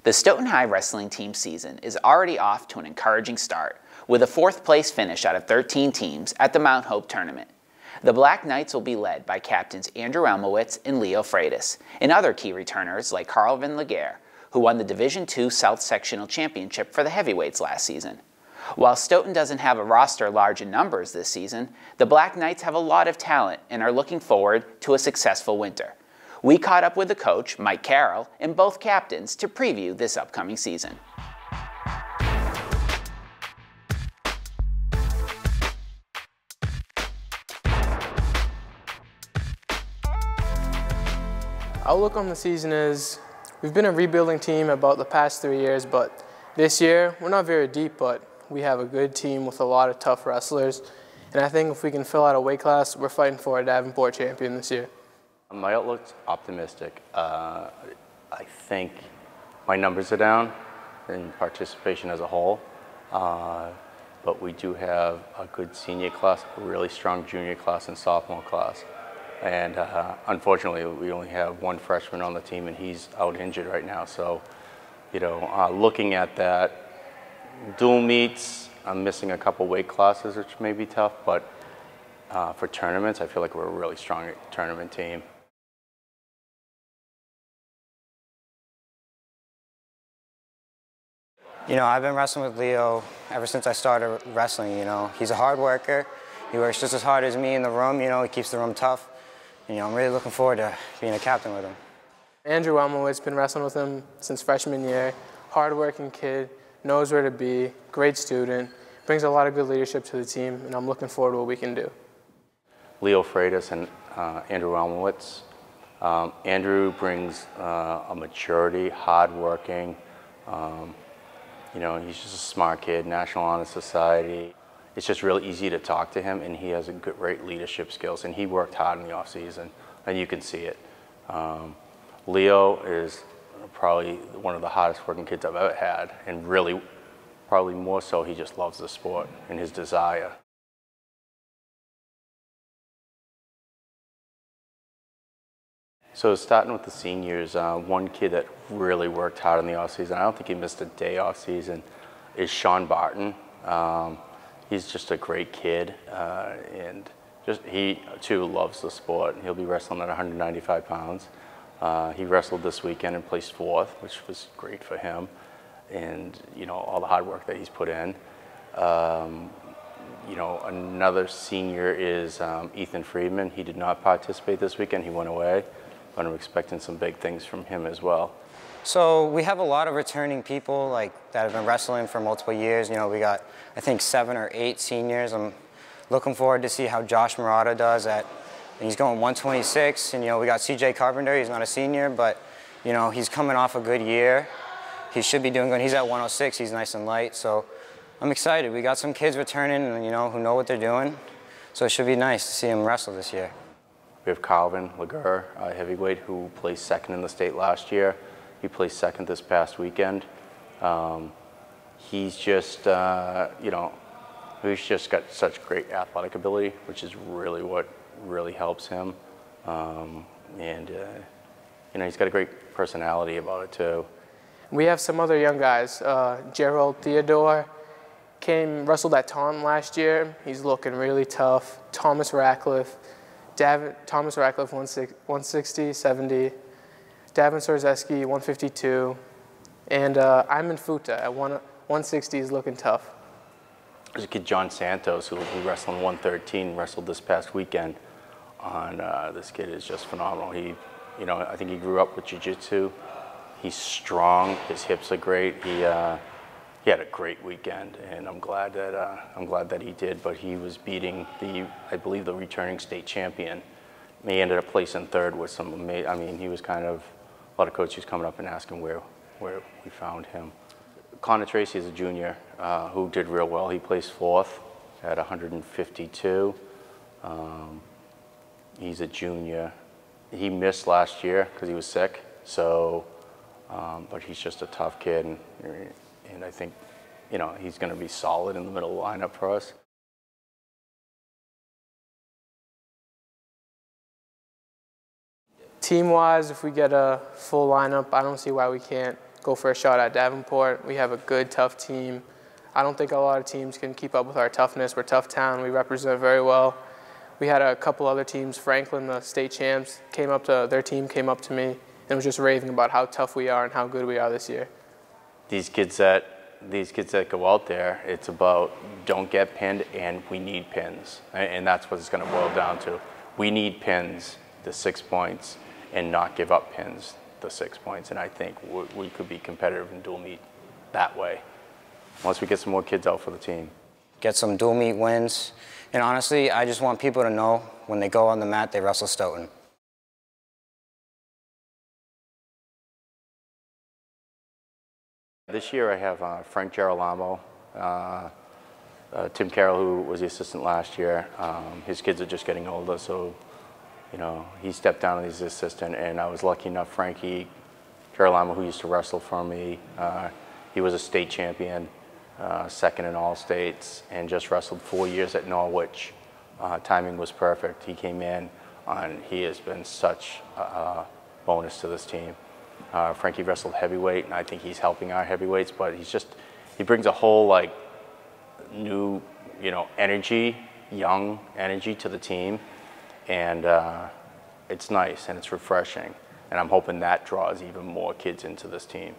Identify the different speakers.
Speaker 1: The Stoughton High Wrestling team season is already off to an encouraging start, with a 4th place finish out of 13 teams at the Mount Hope tournament. The Black Knights will be led by captains Andrew Elmowitz and Leo Freitas, and other key returners like Carlvin Laguerre, who won the Division II South Sectional Championship for the heavyweights last season. While Stoughton doesn't have a roster large in numbers this season, the Black Knights have a lot of talent and are looking forward to a successful winter. We caught up with the coach, Mike Carroll, and both captains to preview this upcoming season.
Speaker 2: Outlook on the season is, we've been a rebuilding team about the past 3 years, but this year, we're not very deep, but we have a good team with a lot of tough wrestlers. And I think if we can fill out a weight class, we're fighting for a Davenport champion this year.
Speaker 3: My outlook's optimistic. I think my numbers are down in participation as a whole, but we do have a good senior class, a really strong junior class and sophomore class. And unfortunately, we only have one freshman on the team, and he's out injured right now. So, you know, looking at that, dual meets, I'm missing a couple weight classes, which may be tough, but for tournaments, I feel like we're a really strong tournament team.
Speaker 4: You know, I've been wrestling with Leo ever since I started wrestling, you know. He's a hard worker. He works just as hard as me in the room, you know. He keeps the room tough. You know, I'm really looking forward to being a captain with him.
Speaker 2: Andrew Elmowitz, been wrestling with him since freshman year. Hard-working kid, knows where to be, great student, brings a lot of good leadership to the team, and I'm looking forward to what we can do.
Speaker 3: Leo Freitas and Andrew Elmowitz. Andrew brings a maturity, hard-working, you know, he's just a smart kid, National Honor Society. It's just really easy to talk to him, and he has great leadership skills, and he worked hard in the off-season, and you can see it. Leo is probably one of the hardest working kids I've ever had, and really, probably more so, he just loves the sport and his desire. So starting with the seniors, one kid that really worked hard in the off-season, I don't think he missed a day off-season, is Sean Barton. He's just a great kid, and he too loves the sport. He'll be wrestling at 195 pounds. He wrestled this weekend and placed 4th, which was great for him, and you know, all the hard work that he's put in. You know, another senior is Ethan Friedman. He did not participate this weekend, he went away, but I'm expecting some big things from him as well.
Speaker 4: So we have a lot of returning people that have been wrestling for multiple years. You know, we got, I think, 7 or 8 seniors. I'm looking forward to see how Josh Murata does he's going 126, and you know, we got CJ Carpenter. He's not a senior, but you know, he's coming off a good year. He should be doing good. He's at 106. He's nice and light, so I'm excited. We got some kids returning, and you know, who know what they're doing, so it should be nice to see them wrestle this year.
Speaker 3: We have Carlvin Laguerre, heavyweight, who placed 2nd in the state last year. He placed 2nd this past weekend. He's just, you know, he's just got such great athletic ability, which is really what really helps him. And, you know, he's got a great personality about it, too.
Speaker 2: We have some other young guys. Gerald Theodore wrestled at Taunton last year. He's looking really tough. Thomas Ratcliffe, 160, 70. Davin Sorzeski, 152. And Iman Futa at 160 is looking tough.
Speaker 3: There's a kid, John Santos, who will be wrestling 113, wrestled this past weekend. This kid is just phenomenal. He, you know, I think he grew up with jiu-jitsu. He's strong. His hips are great. He had a great weekend, and I'm glad that he did. But he was beating I believe the returning state champion. He ended up placing 3rd with some amazing. I mean, he was kind of a lot of coaches coming up and asking where we found him. Connor Tracy is a junior who did real well. He placed 4th at 152. He's a junior. He missed last year because he was sick. So, but he's just a tough kid, and I think, you know, he's going to be solid in the middle of the lineup for us.
Speaker 2: Team-wise, if we get a full lineup, I don't see why we can't go for a shot at Davenport. We have a good, tough team. I don't think a lot of teams can keep up with our toughness. We're a tough town. We represent very well. We had a couple other teams. Franklin, the state champs, their team came up to me and was just raving about how tough we are and how good we are this year.
Speaker 3: These kids that go out there, it's about don't get pinned and we need pins. And that's what it's going to boil down to. We need pins, the 6 points, and not give up pins, the 6 points. And I think we could be competitive in dual meet that way, once we get some more kids out for the team.
Speaker 4: Get some dual meet wins. And honestly, I just want people to know when they go on the mat, they wrestle Stoughton.
Speaker 3: This year I have Frank Girolamo, Tim Carroll, who was the assistant last year. His kids are just getting older, so he stepped down as the assistant, and I was lucky enough, Frankie Girolamo, who used to wrestle for me, he was a state champion, second in all states, and just wrestled 4 years at Norwich. Timing was perfect. He came in, and he has been such a bonus to this team. Frankie wrestled heavyweight, and I think he's helping our heavyweights, but he brings a whole new, energy, young energy to the team, and it's nice and it's refreshing, and I'm hoping that draws even more kids into this team.